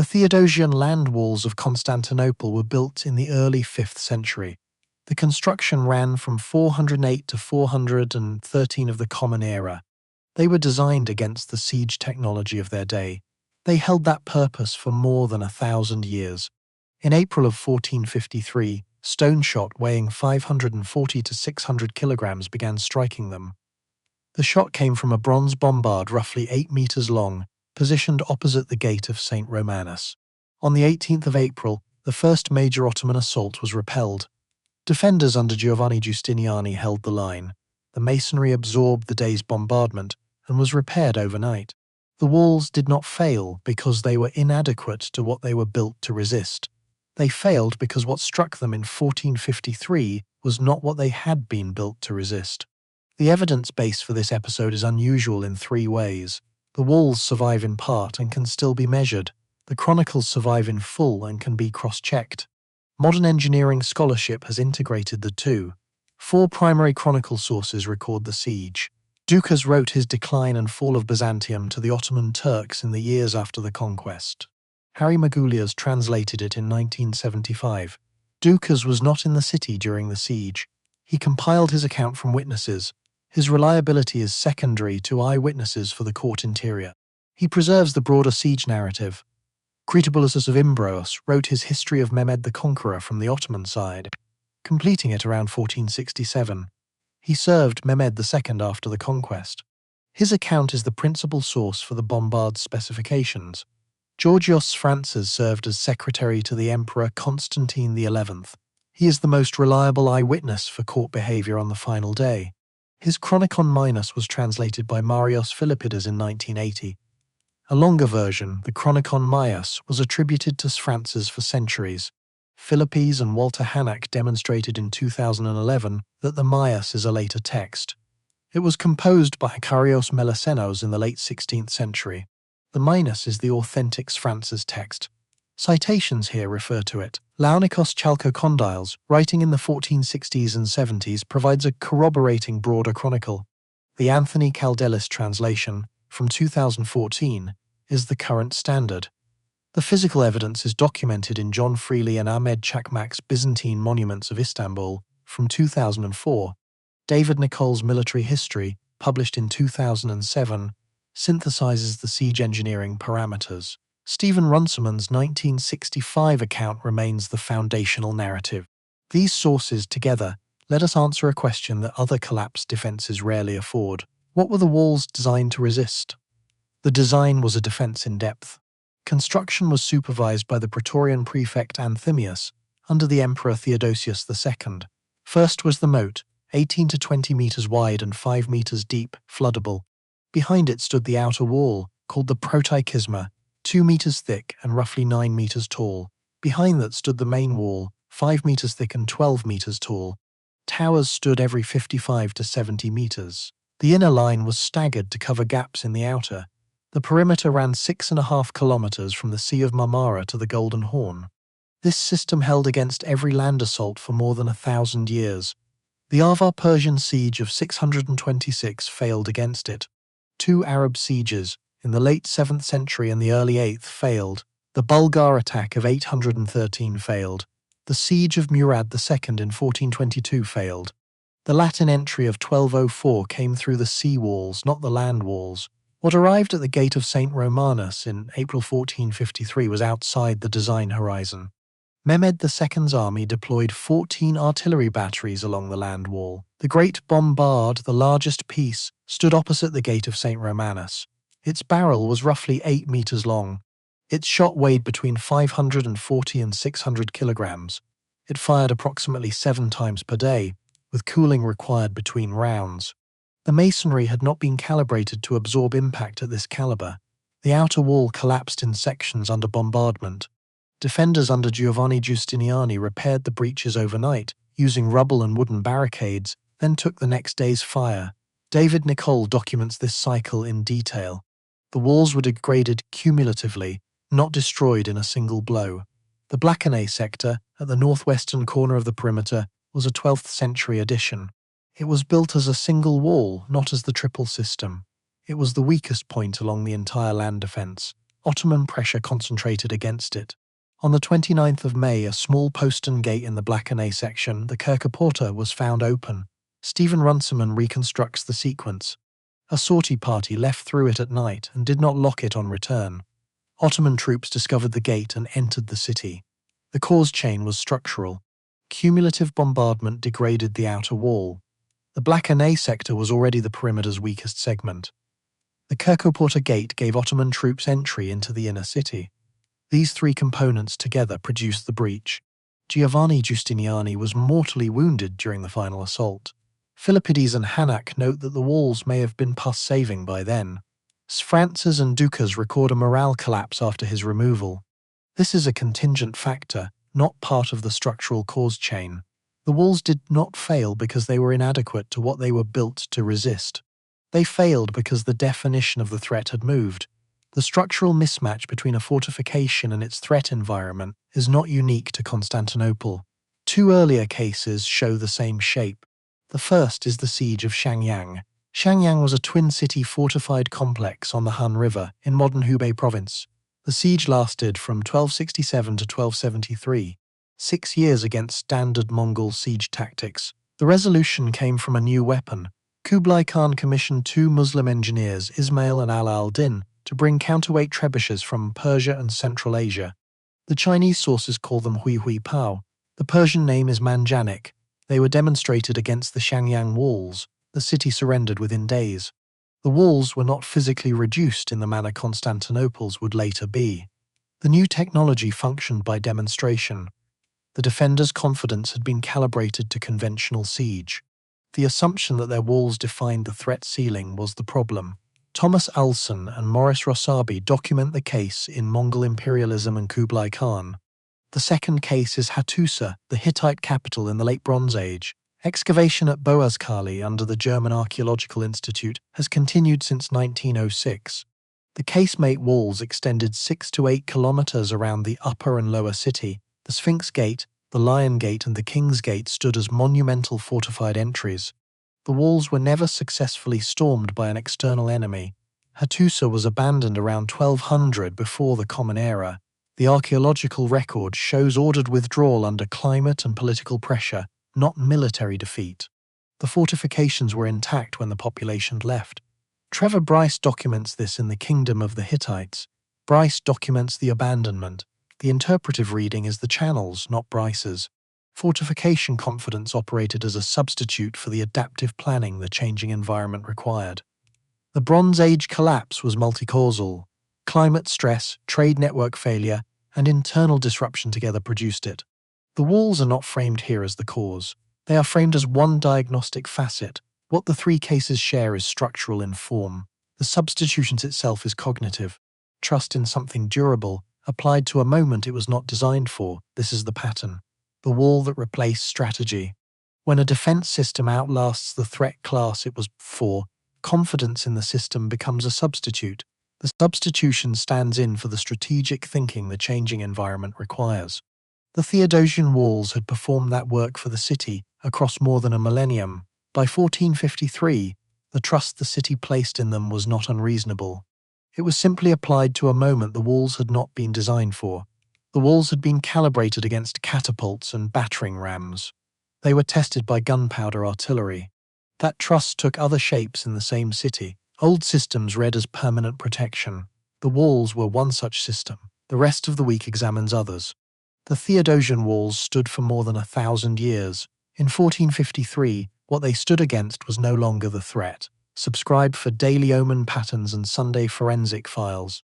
The Theodosian land walls of Constantinople were built in the early 5th century. The construction ran from 408 to 413 of the Common Era. They were designed against the siege technology of their day. They held that purpose for more than 1,000 years. In April of 1453, stone shot weighing 540 to 600 kilograms began striking them. The shot came from a bronze bombard roughly 8 meters long, positioned opposite the gate of St. Romanus. On the 18th of April, the first major Ottoman assault was repelled. Defenders under Giovanni Giustiniani held the line. The masonry absorbed the day's bombardment and was repaired overnight. The walls did not fail because they were inadequate to what they were built to resist. They failed because what struck them in 1453 was not what they had been built to resist. The evidence base for this episode is unusual in 3 ways. The walls survive in part and can still be measured. The chronicles survive in full and can be cross-checked. Modern engineering scholarship has integrated the two. 4 primary chronicle sources record the siege. Doukas wrote his decline and fall of Byzantium to the Ottoman Turks in the years after the conquest. Harry Magoulias translated it in 1975. Doukas was not in the city during the siege. He compiled his account from witnesses. His reliability is secondary to eyewitnesses for the court interior. He preserves the broader siege narrative. Kritoboulos of Imbros wrote his history of Mehmed the Conqueror from the Ottoman side, completing it around 1467. He served Mehmed II after the conquest. His account is the principal source for the bombard's specifications. Georgios Sphrantzes served as secretary to the Emperor Constantine XI. He is the most reliable eyewitness for court behavior on the final day. His Chronikon Minus was translated by Marios Philippides in 1980. A longer version, the Chronikon Maius, was attributed to Sphrantzes for centuries. Philippides and Walter Hanak demonstrated in 2011 that the Maius is a later text. It was composed by Kyrios Melesenos in the late 16th century. The Minus is the authentic Sphrantzes text. Citations here refer to it. Laonikos Chalkokondyles, writing in the 1460s and 70s, provides a corroborating broader chronicle. The Anthony Kaldelis translation, from 2014, is the current standard. The physical evidence is documented in John Freely and Ahmed Çakmak's Byzantine Monuments of Istanbul, from 2004. David Nicole's Military History, published in 2007, synthesizes the siege engineering parameters. Stephen Runciman's 1965 account remains the foundational narrative. These sources together let us answer a question that other collapse defenses rarely afford. What were the walls designed to resist? The design was a defense in depth. Construction was supervised by the Praetorian prefect Anthemius under the Emperor Theodosius II. First was the moat, 18 to 20 meters wide and 5 meters deep, floodable. Behind it stood the outer wall, called the Protikisma, 2 meters thick and roughly 9 meters tall. Behind that stood the main wall, 5 meters thick and 12 meters tall. Towers stood every 55 to 70 meters. The inner line was staggered to cover gaps in the outer. The perimeter ran 6.5 kilometers from the Sea of Marmara to the Golden Horn. This system held against every land assault for more than 1,000 years. The Avar-Persian siege of 626 failed against it. 2 Arab sieges, in the late 7th century and the early 8th, failed. The Bulgar attack of 813 failed. The siege of Murad II in 1422 failed. The Latin entry of 1204 came through the sea walls, not the land walls. What arrived at the gate of St. Romanus in April 1453 was outside the design horizon. Mehmed II's army deployed 14 artillery batteries along the land wall. The Great Bombard, the largest piece, stood opposite the gate of St. Romanus. Its barrel was roughly 8 meters long. Its shot weighed between 540 and 600 kilograms. It fired approximately 7 times per day, with cooling required between rounds. The masonry had not been calibrated to absorb impact at this caliber. The outer wall collapsed in sections under bombardment. Defenders under Giovanni Giustiniani repaired the breaches overnight, using rubble and wooden barricades, then took the next day's fire. David Nicole documents this cycle in detail. The walls were degraded cumulatively, not destroyed in a single blow. The Blackenay sector, at the northwestern corner of the perimeter, was a 12th century addition. It was built as a single wall, not as the triple system. It was the weakest point along the entire land defense. Ottoman pressure concentrated against it. On the 29th of May, a small postern gate in the Blackenay section, the Kirkeporta, was found open. Stephen Runciman reconstructs the sequence. A sortie party left through it at night and did not lock it on return. Ottoman troops discovered the gate and entered the city. The cause chain was structural. Cumulative bombardment degraded the outer wall. The Blackenay sector was already the perimeter's weakest segment. The Kirkeporta gate gave Ottoman troops entry into the inner city. These three components together produced the breach. Giovanni Giustiniani was mortally wounded during the final assault. Philippides and Hanak note that the walls may have been past saving by then. Sphrantzes and Doukas record a morale collapse after his removal. This is a contingent factor, not part of the structural cause chain. The walls did not fail because they were inadequate to what they were built to resist. They failed because the definition of the threat had moved. The structural mismatch between a fortification and its threat environment is not unique to Constantinople. Two earlier cases show the same shape. The first is the siege of Xiangyang. Xiangyang was a twin-city fortified complex on the Han River in modern Hubei province. The siege lasted from 1267 to 1273, 6 years against standard Mongol siege tactics. The resolution came from a new weapon. Kublai Khan commissioned 2 Muslim engineers, Ismail and Ala al-Din, to bring counterweight trebuchets from Persia and Central Asia. The Chinese sources call them Hui Hui Pao. The Persian name is Manjanik. They were demonstrated against the Xiangyang walls. The city surrendered within days. The walls were not physically reduced in the manner Constantinople's would later be. The new technology functioned by demonstration. The defenders' confidence had been calibrated to conventional siege. The assumption that their walls defined the threat ceiling was the problem. Thomas Alson and Maurice Rossabi document the case in Mongol Imperialism and Kublai Khan. The second case is Hattusa, the Hittite capital in the Late Bronze Age. Excavation at Boğazkale under the German Archaeological Institute has continued since 1906. The casemate walls extended 6 to 8 kilometers around the upper and lower city. The Sphinx Gate, the Lion Gate and the King's Gate stood as monumental fortified entries. The walls were never successfully stormed by an external enemy. Hattusa was abandoned around 1200 before the Common Era. The archaeological record shows ordered withdrawal under climate and political pressure, not military defeat. The fortifications were intact when the population left. Trevor Bryce documents this in The Kingdom of the Hittites. Bryce documents the abandonment. The interpretive reading is the channel's, not Bryce's. Fortification confidence operated as a substitute for the adaptive planning the changing environment required. The Bronze Age collapse was multi-causal. Climate stress, trade network failure, and internal disruption together produced it. The walls are not framed here as the cause. They are framed as one diagnostic facet. What the three cases share is structural in form. The substitutions itself is cognitive. Trust in something durable, applied to a moment it was not designed for. This is the pattern. The wall that replaced strategy. When a defense system outlasts the threat class it was for, confidence in the system becomes a substitute. The substitution stands in for the strategic thinking the changing environment requires. The Theodosian walls had performed that work for the city across more than a millennium. By 1453, the trust the city placed in them was not unreasonable. It was simply applied to a moment the walls had not been designed for. The walls had been calibrated against catapults and battering rams. They were tested by gunpowder artillery. That trust took other shapes in the same city. Old systems read as permanent protection. The walls were one such system. The rest of the week examines others. The Theodosian walls stood for more than 1,000 years. In 1453, what they stood against was no longer the threat. Subscribe for daily Omen patterns and Sunday forensic files.